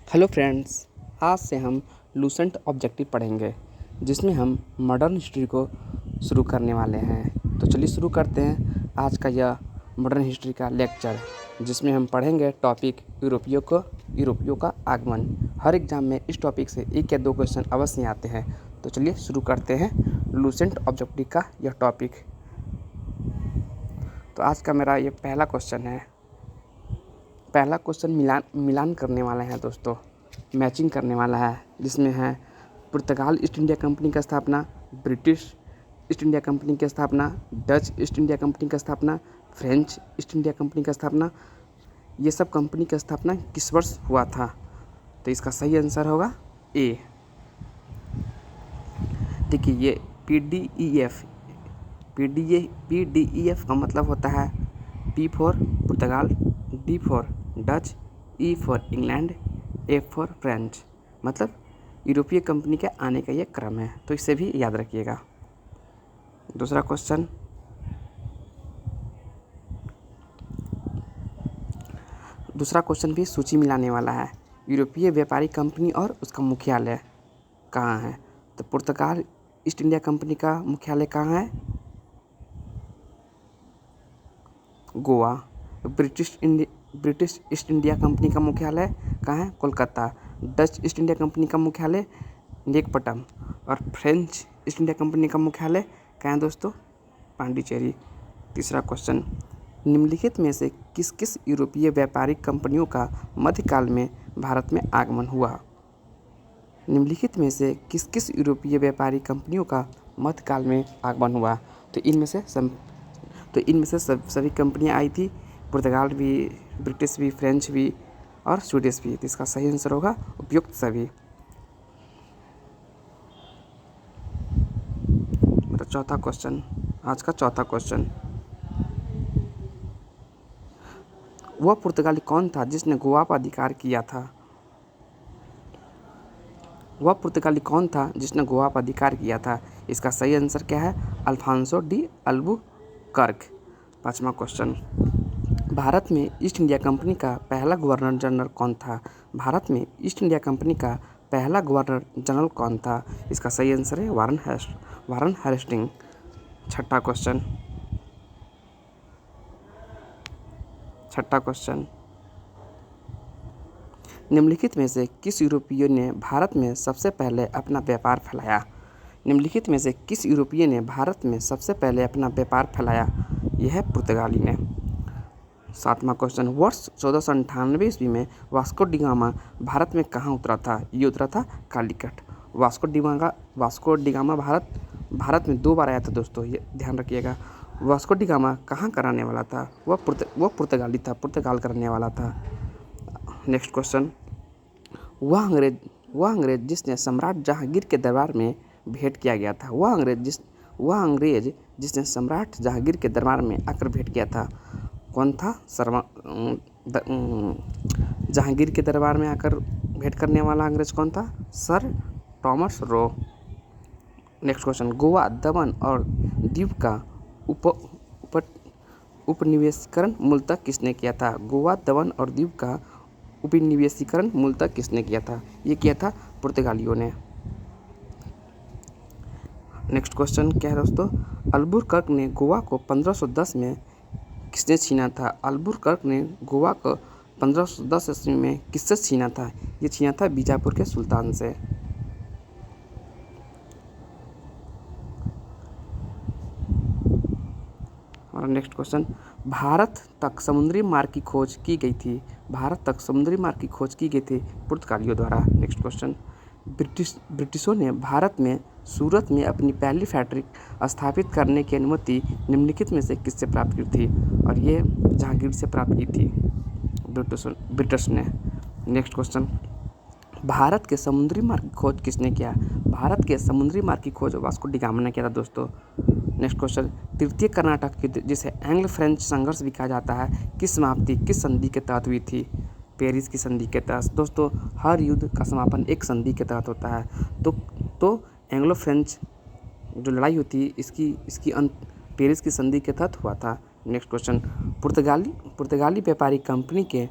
Hello friends, आज से हम लूसेंट ऑब्जेक्टिव पढ़ेंगे जिसमें हम मॉडर्न हिस्ट्री को शुरू करने वाले हैं। तो चलिए शुरू करते हैं आज का यह मॉडर्न हिस्ट्री का लेक्चर, जिसमें हम पढ़ेंगे टॉपिक यूरोपियों का आगमन। हर एग्ज़ाम में इस टॉपिक से एक या दो क्वेश्चन अवश्य आते हैं। तो चलिए शुरू करते हैं लूसेंट ऑब्जेक्टिव का यह टॉपिक। तो आज का मेरा ये पहला क्वेश्चन मिलान करने वाला है दोस्तों, मैचिंग करने वाला है, जिसमें है पुर्तगाल ईस्ट इंडिया कंपनी का स्थापना, ब्रिटिश ईस्ट इंडिया कंपनी की स्थापना, डच ईस्ट इंडिया कंपनी का स्थापना, फ्रेंच ईस्ट इंडिया कंपनी का स्थापना। ये सब कंपनी का स्थापना किस वर्ष हुआ था? तो इसका सही आंसर होगा ए। देखिए, ये पीडीईएफ का मतलब होता है P for Portugal, D for Dutch, E for England, F for French. मतलब यूरोपीय कंपनी के आने का ये क्रम है, तो इसे भी याद रखिएगा। दूसरा क्वेश्चन भी सूची मिलाने वाला है। यूरोपीय व्यापारी कंपनी और उसका मुख्यालय कहाँ है? तो पुर्तगाल ईस्ट इंडिया कंपनी का मुख्यालय कहाँ है? Goa. British east India company का मुख्यालय कहाँ है? Kolkata. Dutch east India company का मुख्यालय नेकपटम। और फ्रेंच ईस्ट इंडिया कंपनी का मुख्यालय कहाँ है दोस्तों? पांडिचेरी। तीसरा क्वेश्चन, निम्नलिखित में से किस किस यूरोपीय व्यापारिक कंपनियों का मध्यकाल में भारत में आगमन हुआ? निम्नलिखित में से किस किस यूरोपीय व्यापारिक कंपनियों का मध्यकाल में आगमन हुआ? तो इनमें से सभी कंपनियां आई थी, पुर्तगाल भी, ब्रिटिश भी, फ्रेंच भी और स्वीडिश भी। तो इसका सही आंसर होगा उपयुक्त सभी। आज का चौथा क्वेश्चन, वह पुर्तगाली कौन था जिसने गोवा पर अधिकार किया था? वह पुर्तगाली कौन था जिसने गोवा पर अधिकार किया था? इसका सही आंसर क्या है? Afonso de Albuquerque. पांचवा क्वेश्चन, भारत में ईस्ट इंडिया कंपनी का पहला गवर्नर जनरल कौन था? भारत में ईस्ट इंडिया कंपनी का पहला गवर्नर जनरल कौन था? इसका सही आंसर है वारन हेस्टिंग। छठा क्वेश्चन, निम्नलिखित में से किस यूरोपीय ने भारत में सबसे पहले अपना व्यापार फैलाया? निम्नलिखित में से किस यूरोपीय ने भारत में सबसे पहले अपना व्यापार फैलाया? यह है पुर्तगाली ने। सातवां क्वेश्चन, वर्ष 1498 ईस्वी में वास्को डी गामा भारत में कहाँ उतरा था? ये उतरा था Calicut. Vasco D gamma Bharat में 2 बार आया था दोस्तों, ये ध्यान रखिएगा। वास्को डी गामा कहाँ का रहने वाला था? वह पुर्तगाली था, पुर्तगाल का रहने वाला था। नेक्स्ट क्वेश्चन, वह अंग्रेज जिसने सम्राट जहांगीर के दरबार में भेंट किया गया था। वह अंग्रेज जिसने सम्राट जहांगीर के दरबार में आकर भेंट किया था, कौन था? जहांगीर के दरबार में आकर भेंट करने वाला अंग्रेज कौन था? Sir Thomas Roe. Next question, Goa, दमन और दीव का उपनिवेशीकरण मूलतः किसने किया था? गोवा, दमन और दीव का उपनिवेशीकरण मूलतः किसने किया था? ये किया था पुर्तगालियों ने। नेक्स्ट क्वेश्चन क्या है दोस्तों? अल्बुकर्क ने गोवा को 1510 में किसने छीना था? अल्बुकर्क ने गोवा को 1510 ईस्वी में किससे छीना था? ये छीना था बीजापुर के सुल्तान से। और नेक्स्ट क्वेश्चन, भारत तक समुद्री मार्ग की खोज की गई थी। भारत तक समुद्री मार्ग की खोज की गई थी पुर्तगालियों द्वारा। नेक्स्ट क्वेश्चन, ब्रिटिशों ने भारत में सूरत में अपनी पहली फैक्ट्री स्थापित करने की अनुमति निम्नलिखित में से किससे प्राप्त की थी? और ये जहांगीर से प्राप्त की थी ब्रिटिश ने। नेक्स्ट क्वेश्चन, भारत के समुद्री मार्ग की खोज किसने किया? भारत के समुद्री मार्ग की खोज वास्को डी गामा ने किया था दोस्तों। नेक्स्ट क्वेश्चन, तृतीय कर्नाटक युद्ध जिसे एंग्लो फ्रेंच संघर्ष भी कहा जाता है, किस समाप्ति किस संधि के तहत हुई थी? पेरिस की संधि के तहत। दोस्तों, हर युद्ध का समापन एक संधि के तहत होता है, तो एंग्लो फ्रेंच जो लड़ाई होती है इसकी अंत पेरिस की संधि के तहत हुआ था। नेक्स्ट क्वेश्चन, पुर्तगाली व्यापारी कंपनी के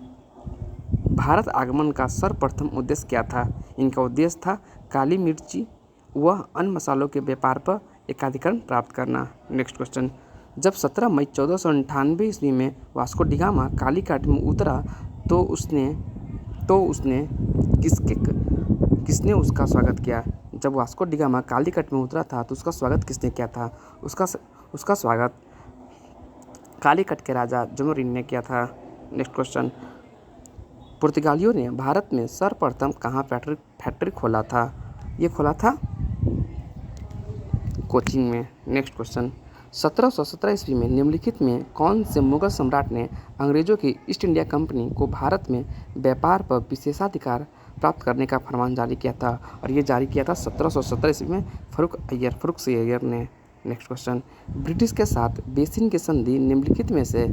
भारत आगमन का सर्वप्रथम उद्देश्य क्या था? इनका उद्देश्य था काली मिर्ची व अन्य मसालों के व्यापार पर एकाधिकरण प्राप्त करना। नेक्स्ट क्वेश्चन, जब 17 मई 1498 ईस्वी में वास्को डी गामा कालीकट में उतरा तो उसने किसने उसका स्वागत किया? जब वास्को डी गामा कालीकट में उतरा था तो उसका स्वागत किसने किया था? उसका स्वागत कालीकट के राजा जमोरिन ने किया था। नेक्स्ट क्वेश्चन, पुर्तगालियों ने भारत में सर्वप्रथम कहाँ फैक्ट्री खोला था? ये खोला था कोचीन में। नेक्स्ट क्वेश्चन, 1717 ईस्वी में निम्नलिखित में कौन से मुगल सम्राट ने अंग्रेजों की ईस्ट इंडिया कंपनी को भारत में व्यापार पर विशेषाधिकार प्राप्त करने का फरमान जारी किया था? और ये जारी किया था 1717 ईस्वी में फर्रुख सी अय्यर ने। नेक्स्ट क्वेश्चन, ब्रिटिश के साथ बेसिन की संधि निम्नलिखित में से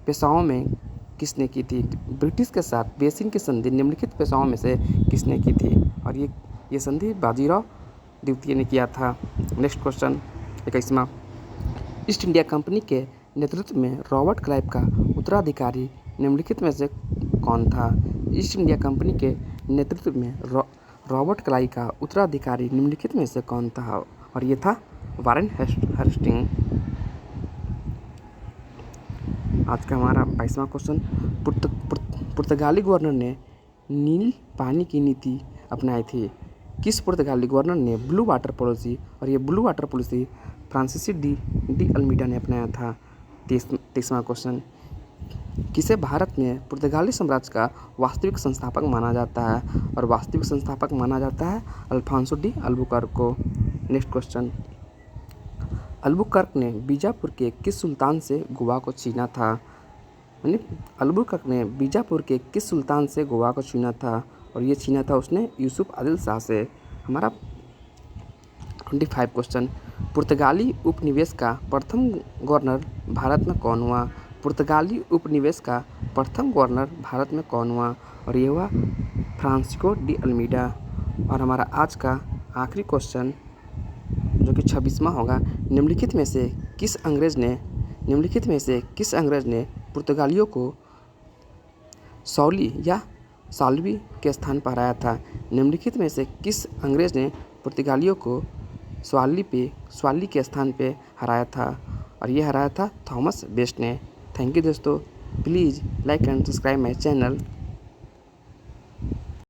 पेशवाओं में किसने की थी? ब्रिटिश के साथ बेसिन की संधि निम्नलिखित पेशवाओं में से किसने की थी? और ये संधि बाजीराव द्वितीय ने किया था। नेक्स्ट क्वेश्चन 21वां, ईस्ट इंडिया कंपनी के नेतृत्व में रॉबर्ट क्लाइव का उत्तराधिकारी निम्नलिखित में से कौन था? ईस्ट इंडिया कंपनी के नेतृत्व में रॉबर्ट क्लाइव का उत्तराधिकारी निम्नलिखित में से कौन था? और ये था वारेन हेस्टिंग। आज का हमारा 22वां क्वेश्चन, पुर्तगाली गवर्नर ने नील पानी की नीति अपनाई थी? किस पुर्तगाली गवर्नर ने ब्लू वाटर पॉलिसी? और ये ब्लू वाटर पॉलिसी फ्रांसीसी डी अल्मीडा ने अपनाया था। 23वां क्वेश्चन, किसे भारत में पुर्तगाली साम्राज्य का वास्तविक संस्थापक माना जाता है? और वास्तविक संस्थापक माना जाता है अल्फांसो डी अल्बुकर्क को। नेक्स्ट क्वेश्चन, अल्बुकर्क ने बीजापुर के किस सुल्तान से गोवा को छीना था? अल्बुकर्क ने बीजापुर के किस सुल्तान से गोवा को छीना था? और ये छीना था उसने यूसुफ आदिल शाह से। हमारा 25 क्वेश्चन, पुर्तगाली उपनिवेश का प्रथम गवर्नर भारत में कौन हुआ? पुर्तगाली उपनिवेश का प्रथम गवर्नर भारत में कौन हुआ? और ये हुआ फ्रांसिस्को डी अल्मीडा। और हमारा आज का आखिरी क्वेश्चन जो कि 26वां होगा, निम्नलिखित में से किस अंग्रेज ने पुर्तगालियों को सौली या साल्वी के स्थान पर हराया था? निम्नलिखित में से किस अंग्रेज ने पुर्तगालियों को स्वाली के स्थान पे हराया था? और ये हराया था थॉमस बेस्ट ने। थैंक यू दोस्तों, please like and subscribe my channel.